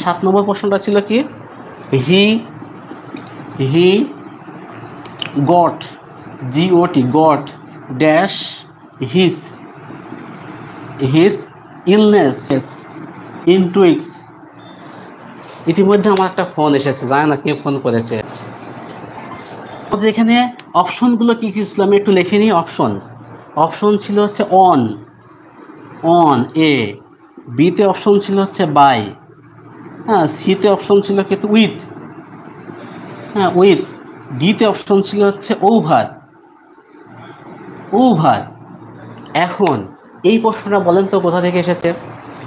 7 নম্বর প্রশ্নটা ছিল কি, he he got got dash his illness in 2 weeks। ইতিমধ্যে আমার একটা ফোন এসেছে, জানি না কে ফোন করেছে। আমাদের এখানে অপশনগুলো কি কি ছিল আমি একটু লিখে নিই। অপশন ছিল হচ্ছে অন এ, বিতে অপশন ছিল হচ্ছে বাই, হ্যাঁ, সিতে অপশন ছিল কিন্তু উইথ, হ্যাঁ উইথ, ডিতে অপশন ছিল হচ্ছে ওভার। এখন এই প্রশ্নটা বলেন তো কোথা থেকে এসেছে?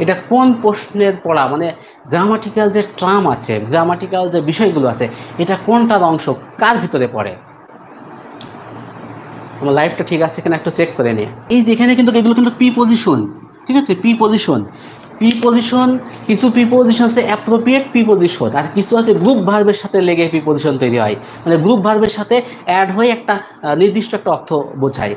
এটা কোন প্রশ্নের পড়া, মানে গ্রামাটিক্যাল যে ট্রাম আছে, গ্রামাটিক্যাল যে বিষয়গুলো আছে, এটা কোনটার অংশ, কার ভিতরে পড়ে? আমার লাইফটা ঠিক আছে কিনা একটু চেক করে নিয়ে। এই যে এখানে কিন্তু এগুলো কিন্তু প্রিপজিশন, ঠিক আছে, প্রিপজিশন। কিছু প্রিপজিশন আছে অ্যাপ্রোপ্রিয়েট প্রিপজিশন, আর কিছু আছে গ্রুপ ভার্বের সাথে লেগে প্রিপজিশন তৈরি হয়, মানে গ্রুপ ভার্বের সাথে অ্যাড হয়ে একটা নির্দিষ্ট একটা অর্থ বোঝায়।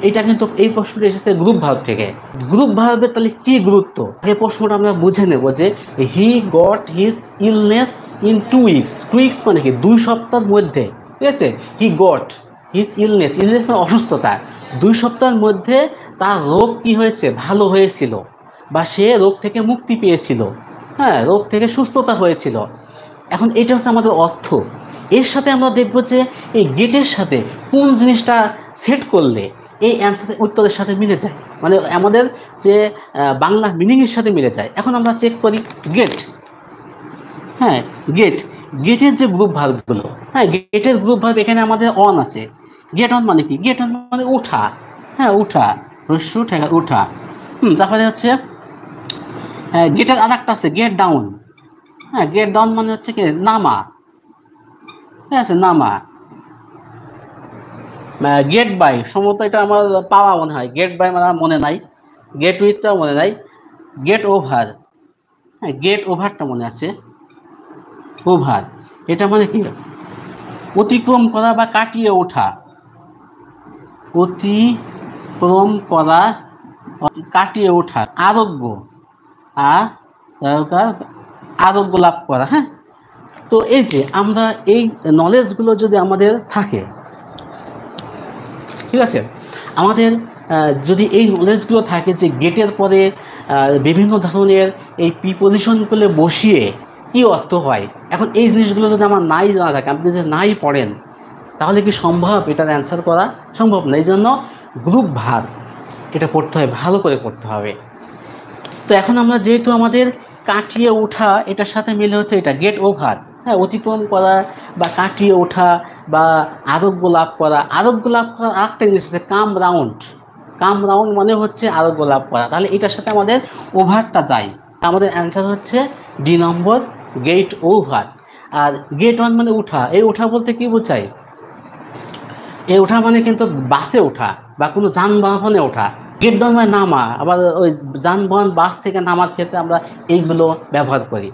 এইটা কিন্তু এই প্রশ্নটা এসেছে গ্রুপ ভার্ব থেকে। গ্রুপ ভার্বের তাহলে কি গুরুত্ব, এই প্রশ্নটা আমরা বুঝে নেব যে he got his illness in 2 weeks। 2 weeks মানে কি 2 সপ্তাহের মধ্যে, ঠিক আছে। হি গট হিজ ইলনেস মানে অসুস্থতা, 2 সপ্তাহের মধ্যে তার রোগ কি হয়েছে, ভালো হয়েছিল, বা সে রোগ থেকে মুক্তি পেয়েছিল, হ্যাঁ, রোগ থেকে সুস্থতা হয়েছিল। এখন এটা হচ্ছে আমাদের অর্থ। এর সাথে আমরা দেখব যে এই গেটের সাথে কোন জিনিসটা সেট করলে এই অ্যান্সার উত্তরের সাথে মিলে যায়, মানে আমাদের যে বাংলা মিনিংয়ের সাথে মিলে যায়। এখন আমরা চেক করি গেট, হ্যাঁ গেটের যে গ্রুপ ভার্বগুলো, হ্যাঁ গেটের গ্রুপ ভার্ব এখানে আমাদের অন আছে। গেট অন মানে কি, গেট অন মানে উঠা, হ্যাঁ উঠা, উঠা। তারপরে হচ্ছে গেটের আর একটা আছে গেট ডাউন, হ্যাঁ গেট ডাউন মানে হচ্ছে কি নামা, ঠিক আছে, নামা। গেট বাই সম্ভবত এটা আমার পাওয়া মনে হয়, গেট বাই মানে মনে নাই, গেট উইথটাও মনে নাই। গেট ওভার, হ্যাঁ গেট ওভারটা মনে আছে, ওভার এটা মানে কি অতিক্রম করা বা কাটিয়ে ওঠা, অতিক্রম করা, কাটিয়ে ওঠা, আরোগ্য, আরোগ্য লাভ করা, হ্যাঁ। তো এই যে আমরা এই নলেজগুলো যদি আমাদের থাকে, ঠিক আছে, আমাদের যদি এই নলেজগুলো থাকে যে গেটের পরে বিভিন্ন ধরনের এই প্রিপজিশনগুলো বসিয়ে কি অর্থ হয়, এখন এই জিনিসগুলো যদি আমার নাই জানা থাকে, আপনি যদি নাই পড়েন, তাহলে কি সম্ভব এটার অ্যান্সার করা? সম্ভব না। এই জন্য গ্রুপ ভার্ব এটা পড়তে হয়, ভালো করে পড়তে হবে। তো এখন আমরা যেহেতু আমাদের কাটিয়ে ওঠা এটার সাথে মিলে হচ্ছে এটা গেট ওভার, হ্যাঁ অতিক্রম করা বা কাটিয়ে ওঠা বা আরোগ্য লাভ করা। আরোগ্য লাভ করার আরেকটা জিনিস আছে কাম রাউন্ড মানে হচ্ছে আরোগ্য লাভ করা। তাহলে এটার সাথে আমাদের ওভারটা যায়, আমাদের অ্যান্সার হচ্ছে ডি নম্বর, গেট ওভার। আর গেট অন মানে উঠা, এই ওঠা বলতে কি বোঝায়, এই ওঠা মানে কিন্তু বাসে ওঠা বা কোনো যানবাহনে ওঠা। গেট ডাউন মানে নামা, আবার ওই যানবাহন বাস থেকে নামার ক্ষেত্রে আমরা এইগুলো ব্যবহার করি।